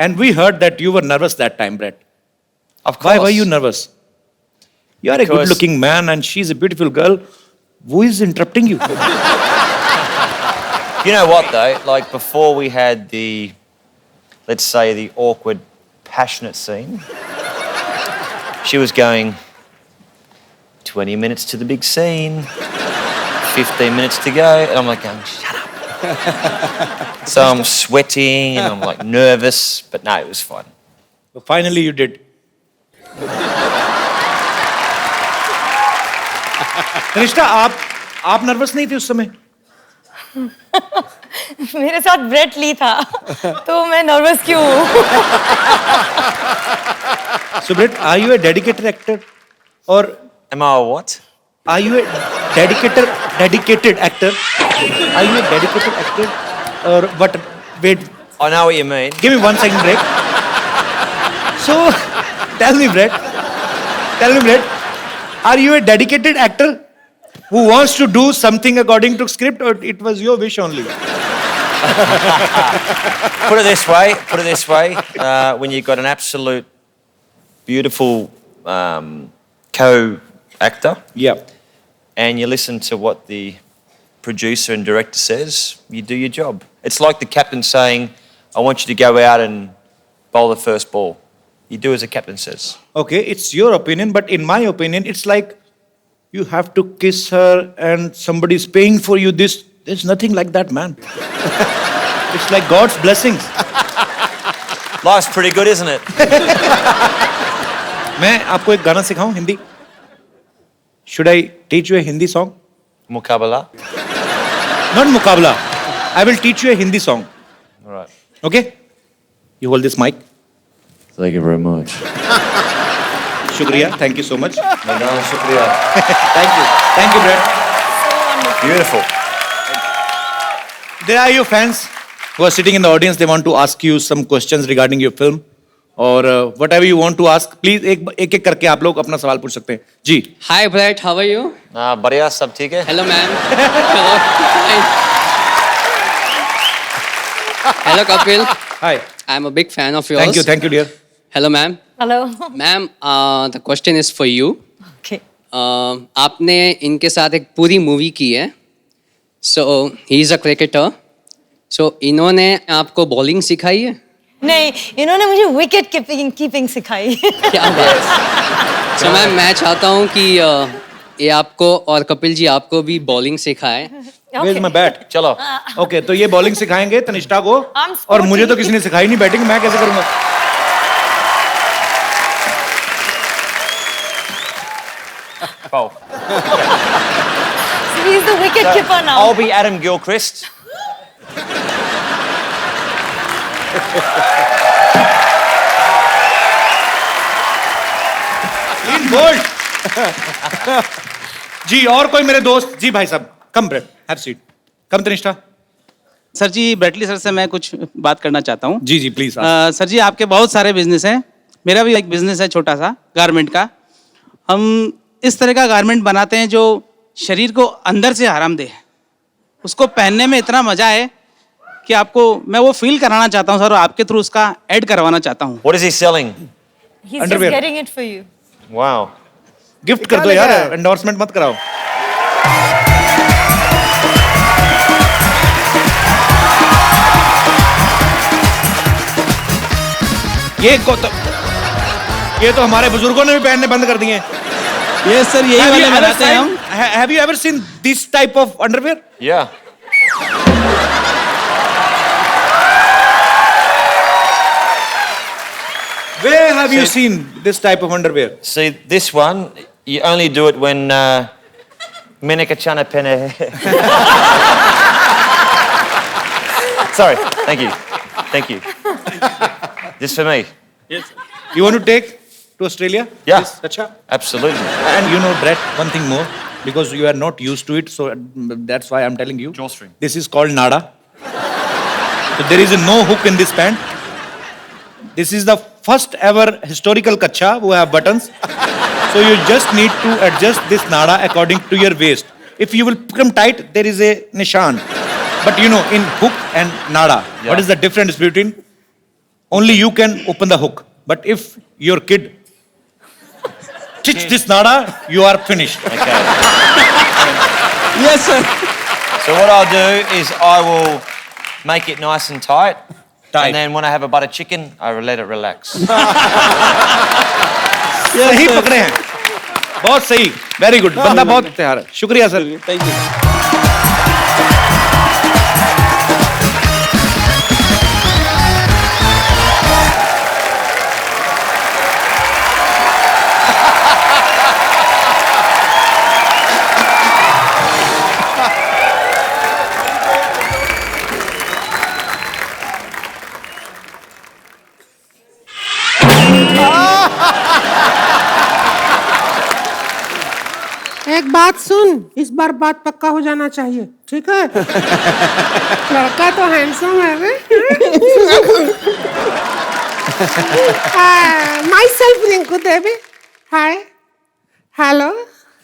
and we heard that you were nervous that time, Brett. Of course. Why were you nervous? You are a Because- good-looking man, and she's a beautiful girl. Who is interrupting you? You know what, though? Like, before we had the, let's say, the awkward, passionate scene, she was going, 20 minutes to the big scene, 15 minutes to go, and I'm like going, shut up. So I'm sweating and I'm like nervous, but no, it was fun. So finally, you did. Tanishtha, आप nervous नहीं थे उस समय? मेरे साथ Brett Lee था, तो मैं नर्वस क्यों हूँ? So Brett, are you a dedicated actor, or Am I a what? are you a dedicated actor? Are you a dedicated actor, or what? Wait, I know what you mean. give me 1 second break. So, tell me, Brett, are you a dedicated actor who wants to do something according to script, or it was your wish only? Put it this way. When you've got an absolute beautiful co-actor, Yeah. and you listen to what the producer and director says, you do your job. It's like the captain saying, I want you to go out and bowl the first ball. You do as the captain says. Okay, it's your opinion, but in my opinion, it's like you have to kiss her and somebody's paying for you this. There's nothing like that, man. It's like God's blessings. Life's pretty good, isn't it? मैं आपको एक गाना सिखाऊं Hindi? Should I teach you a Hindi song? Mukabala. Not मुकाबला. I will teach you a Hindi song. All right. Okay? You hold this mic. Thank you very much. Shukriya. Thank you so much. Shukriya. Thank you, Brett. Beautiful. There are your fans who are sitting in the audience. They want to ask you some questions regarding your film. और whatever you want to ask, please एक एक करके आप लोग अपना सवाल पूछ सकते हैं जी। Hi Brett, how are you? बढ़िया, सब ठीक है? Hello ma'am. Hello. Hello Kapil. Hi. I'm a big fan of yours. Thank you dear. Hello ma'am. Hello. Ma'am, the question is for you. Okay. आपने इनके साथ एक पूरी मूवी की है. So he is a cricketer. So इन्होंने आपको bowling सिखाई है? नहीं, इन्होंने मुझे विकेट कीपिंग सिखाई। क्या बात। So मैम, मैं चाहता हूँ कि ये आपको और कपिल जी आपको भी बॉलिंग सिखाए. Where's my bat? चलो. Okay, तो ये बॉलिंग सिखाएंगे तनिष्ठा को I'm और मुझे तो sporty. किसी ने सिखाई नहीं बैटिंग, मैं कैसे करूंगा? Bowl. So he's the wicket keeper now. I'll be Adam Gilchrist. In bold. जी और कोई मेरे दोस्त जी भाई साहब come Brad have seat come Tanishtha sir ji Brett Lee sir से मैं कुछ बात करना चाहता हूँ जी जी प्लीज सर जी आपके बहुत सारे बिजनेस हैं मेरा भी एक बिजनेस है छोटा सा गारमेंट का हम इस तरह का गारमेंट बनाते हैं जो शरीर को अंदर से आराम दे उसको पहनने में इतना मजा है कि आपको मैं वो फील कराना चाहता हूँ सर आपके थ्रू उसका ऐड करवाना चाहता हूँ What is he selling? He's Underwear. just getting it for you. Wow. Gift कर दो यार एंडोर्समेंट मत कराओ ये तो हमारे बुजुर्गों ने भी पहनने बंद कर दिए ये सर यही Have you वाले ever बनाते हैं हम. seen- have you ever seen this type of underwear? Yeah. Where have you See- seen this type of underwear? See, this one, you only do it when Menekachana Pene. Sorry, thank you. Thank you. This for me. You want to take to Australia? Yeah. This kacha? Absolutely. And you know, Brett, one thing more, because you are not used to it, so that's why I'm telling you. Drawstring. This is called nada. So there is no hook in this pant. This is the first ever historical kacha who have buttons. So you just need to adjust this nada according to your waist. If you will become tight, there is a nishan. But you know, in hook and nada, Yeah. what is the difference between? Only you can open the hook. But if your kid stitch this nada, you are finished. Okay. Yes, sir. So what I'll do is I will make it nice and tight. Tight. And then when I have a butter chicken, I will let it relax. सही पकड़े हैं बहुत सही very good बंदा बहुत तैयार है शुक्रिया सर Thank you. एक बात सुन, इस बार बात पक्का हो जाना चाहिए, ठीक है? लड़का तो हैंडसम है रे. Myself Rinku Devi. Hi. Hello.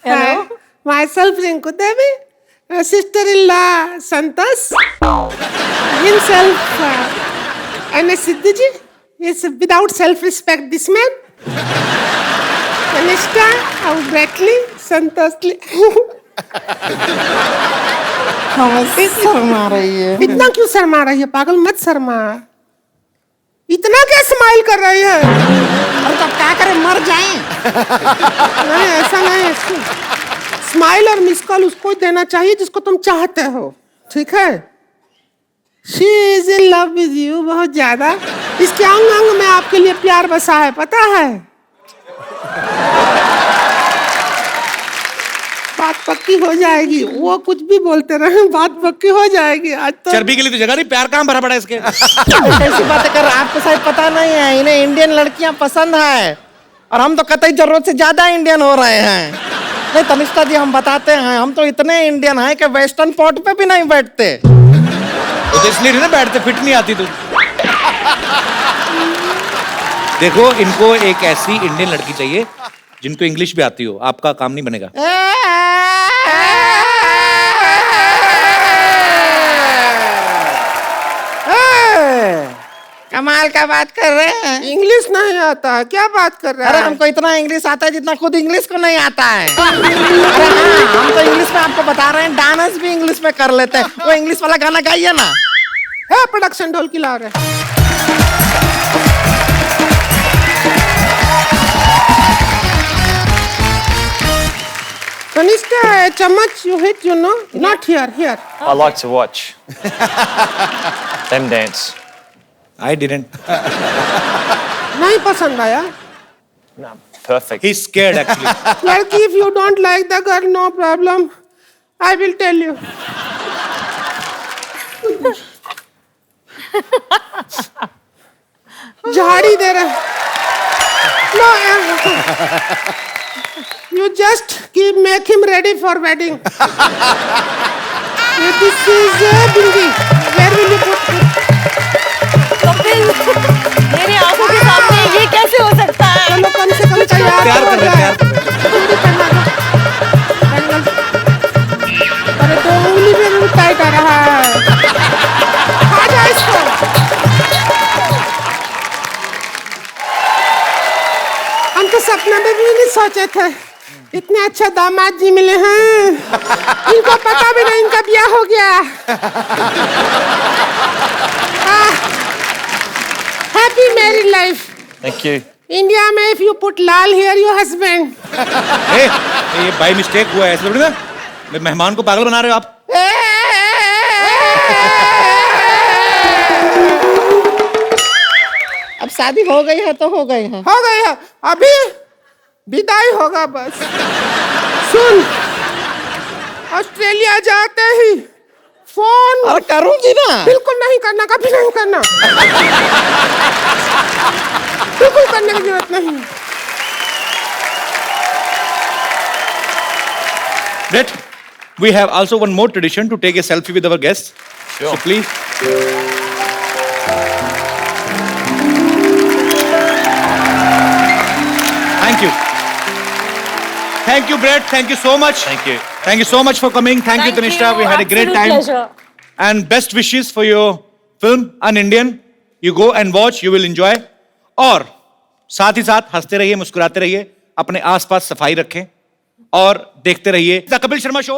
Hello. Hi. Myself Rinku Devi. Sister-in-law Santosh. Himself N.S. Siddhuji. Is without self-respect this man. Kanishka, Bradley, Santosh. Sharma रही है. इतना क्यों शर्मा रही है? पागल मत शर्मा. इतना क्या स्माइल कर रही है? अरे तब क्या करें, मर जाएं. नहीं ऐसा नहीं. स्माइल और मिस कॉल उसको देना चाहिए जिसको तुम चाहते हो, ठीक है? She is in love with you बहुत ज्यादा. इसके अंग अंग में आपके लिए प्यार बसा है, पता है? बात पक्की हो जाएगी. वो कुछ भी बोलते रहे, बात पक्की हो जाएगी. आज तो चर्बी के लिए तो जगह नहीं प्यार कहाँ भरा पड़ा है इसके कैसी बातें कर रहे हैं? आपको शायद पता नहीं है, इन्हें इंडियन लड़कियां पसंद है और हम तो कतई जरूरत से ज्यादा इंडियन हो रहे हैं. नहीं तनिष्का जी, हम बताते हैं, हम तो इतने इंडियन हैं कि वेस्टर्न पॉट पे भी नहीं बैठते. तो इसलिए नहीं ना बैठते फिट नहीं आती तू देखो इनको एक ऐसी इंडियन लड़की चाहिए जिनको इंग्लिश भी आती हो आपका काम नहीं बनेगा कमाल का बात कर रहे हैं. इंग्लिश नहीं आता है, क्या बात कर रहा अरे है? हमको इतना इंग्लिश आता है जितना खुद इंग्लिश को नहीं आता है. अरे हाँ, हम तो इंग्लिश में आपको बता रहे हैं, डांस भी इंग्लिश में कर लेते हैं. वो इंग्लिश वाला गाना गाइए ना. है प्रोडक्शन ढोल की ला रहे. Kanishka, a chammach you hit, you know? Not here, here. I like to watch them dance. I didn't नहीं पसंद आया? No, perfect. he's scared actually लड़की, if you don't like the girl, no problem. I will tell you. झाड़ी दे रहे. No, you just make him ready for wedding. This is Bindi. Where will you put it? Kapil, मेरे आंखों के सामने ये कैसे हो सकता है? चलो कम से कम तैयार प्यार तो कर हो रहे जाए. प्यार उंगली पहना दो. बैंगल. अरे तो उंगली में भी टाइट आ रहा है. खा जा इसको. हम तो सपने में भी नहीं सोचे थे इतने अच्छा दामाद जी मिले हैं. इनको पता भी नहीं इनका ब्याह हो गया. Happy married life. Thank you. India में if you put lal here your husband. ये बाय मिस्टेक हुआ है, ऐसे थोड़ी ना मेहमान को पागल बना रहे हो आप. अब शादी हो गई है तो हो गई है. हो गई है, अभी विदाई होगा बस. सुन, ऑस्ट्रेलिया जाते ही फोन. अरे करूंगी ना. बिल्कुल नहीं करना, कभी नहीं करना. बिल्कुल करने की जरूरत नहीं. Brett, we have also one more tradition to take a selfie with our guests. Sure. So please. Thank you. Thank you, Brett. Thank you so much. Thank you. Thank you so much for coming. Thank you, Tanisha. We had a great time. Pleasure. And best wishes for your film, An Indian. You go and watch. You will enjoy. और साथ ही साथ हंसते रहिए, मुस्कुराते रहिए, अपने आसपास सफाई रखें और देखते रहिए द कपिल शर्मा शो.